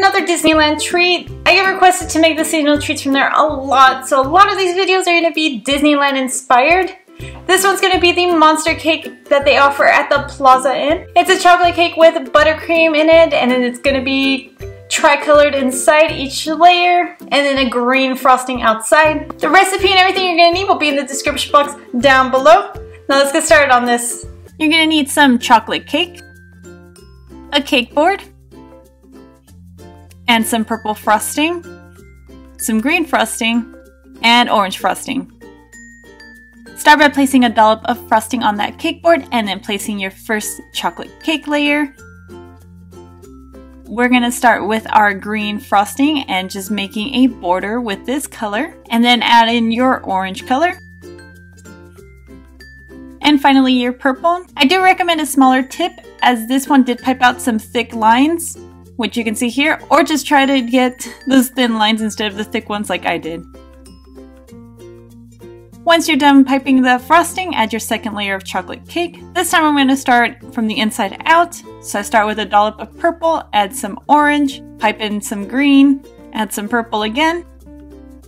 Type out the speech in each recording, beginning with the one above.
another Disneyland treat. I get requested to make the seasonal treats from there a lot, so a lot of these videos are going to be Disneyland inspired. This one's going to be the monster cake that they offer at the Plaza Inn. It's a chocolate cake with buttercream in it, and then it's going to be tri-colored inside each layer, and then a green frosting outside. The recipe and everything you're going to need will be in the description box down below. Now let's get started on this. You're going to need some chocolate cake, a cake board, and some purple frosting, some green frosting, and orange frosting. Start by placing a dollop of frosting on that cake board and then placing your first chocolate cake layer. We're going to start with our green frosting and just making a border with this color, and then add in your orange color. And finally your purple. I do recommend a smaller tip, as this one did pipe out some thick lines, which you can see here, or just try to get those thin lines instead of the thick ones like I did. Once you're done piping the frosting, add your second layer of chocolate cake. This time I'm going to start from the inside out. So I start with a dollop of purple, add some orange, pipe in some green, add some purple again,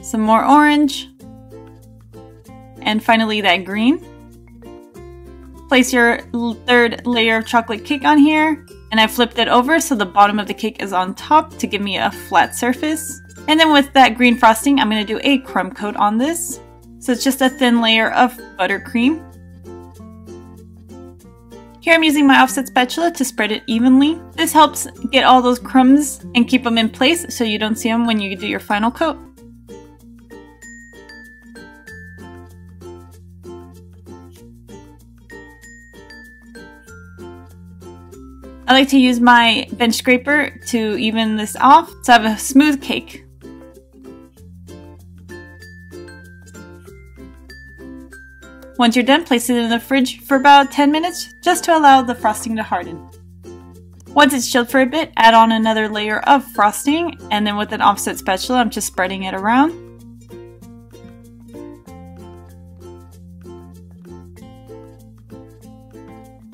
some more orange, and finally that green. Place your third layer of chocolate cake on here, and I flipped it over so the bottom of the cake is on top to give me a flat surface. And then with that green frosting, I'm going to do a crumb coat on this. So it's just a thin layer of buttercream. Here I'm using my offset spatula to spread it evenly. This helps get all those crumbs and keep them in place so you don't see them when you do your final coat. I like to use my bench scraper to even this off so I have a smooth cake. Once you're done, place it in the fridge for about 10 minutes just to allow the frosting to harden. Once it's chilled for a bit, add on another layer of frosting, and then with an offset spatula I'm just spreading it around.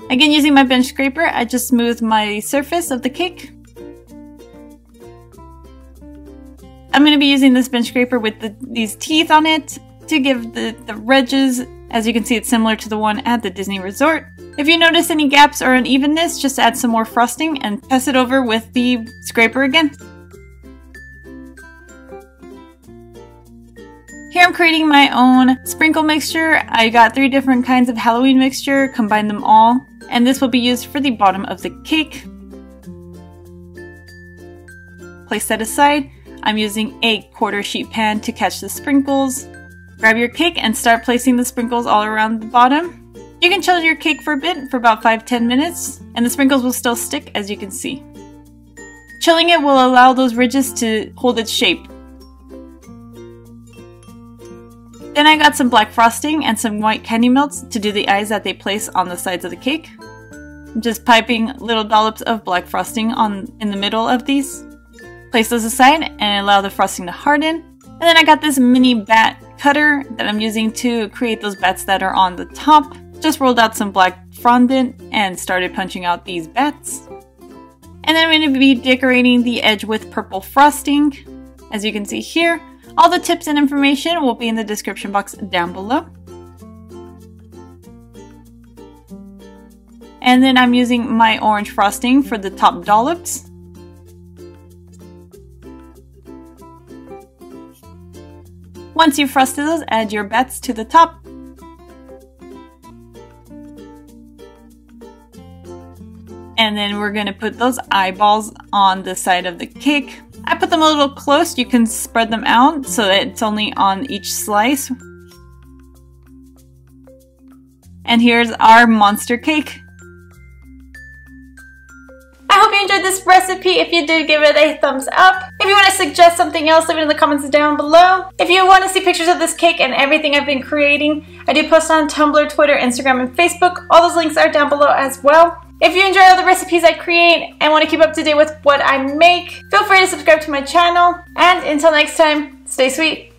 Again, using my bench scraper, I just smooth my surface of the cake. I'm going to be using this bench scraper with these teeth on it to give the ridges. As you can see, it's similar to the one at the Disney Resort. If you notice any gaps or unevenness, just add some more frosting and pass it over with the scraper again. Here I'm creating my own sprinkle mixture. I got 3 different kinds of Halloween mixture, combined them all, and this will be used for the bottom of the cake. Place that aside. I'm using a quarter sheet pan to catch the sprinkles. Grab your cake and start placing the sprinkles all around the bottom. You can chill your cake for a bit, for about 5-10 minutes, and the sprinkles will still stick, as you can see. Chilling it will allow those ridges to hold its shape. Then I got some black frosting and some white candy melts to do the eyes that they place on the sides of the cake. I'm just piping little dollops of black frosting in the middle of these. Place those aside and allow the frosting to harden. And then I got this mini bat cutter that I'm using to create those bats that are on the top. Just rolled out some black fondant and started punching out these bats. And then I'm going to be decorating the edge with purple frosting. As you can see here, all the tips and information will be in the description box down below. And then I'm using my orange frosting for the top dollops. Once you've frosted those, add your bats to the top. And then we're going to put those eyeballs on the side of the cake. I put them a little close. You can spread them out so that it's only on each slice. And here's our monster cake. I hope you enjoyed this recipe. If you did, give it a thumbs up. If you want to suggest something else, leave it in the comments down below. If you want to see pictures of this cake and everything I've been creating, I do post on Tumblr, Twitter, Instagram, and Facebook. All those links are down below as well. If you enjoy all the recipes I create and want to keep up to date with what I make, feel free to subscribe to my channel. And until next time, stay sweet.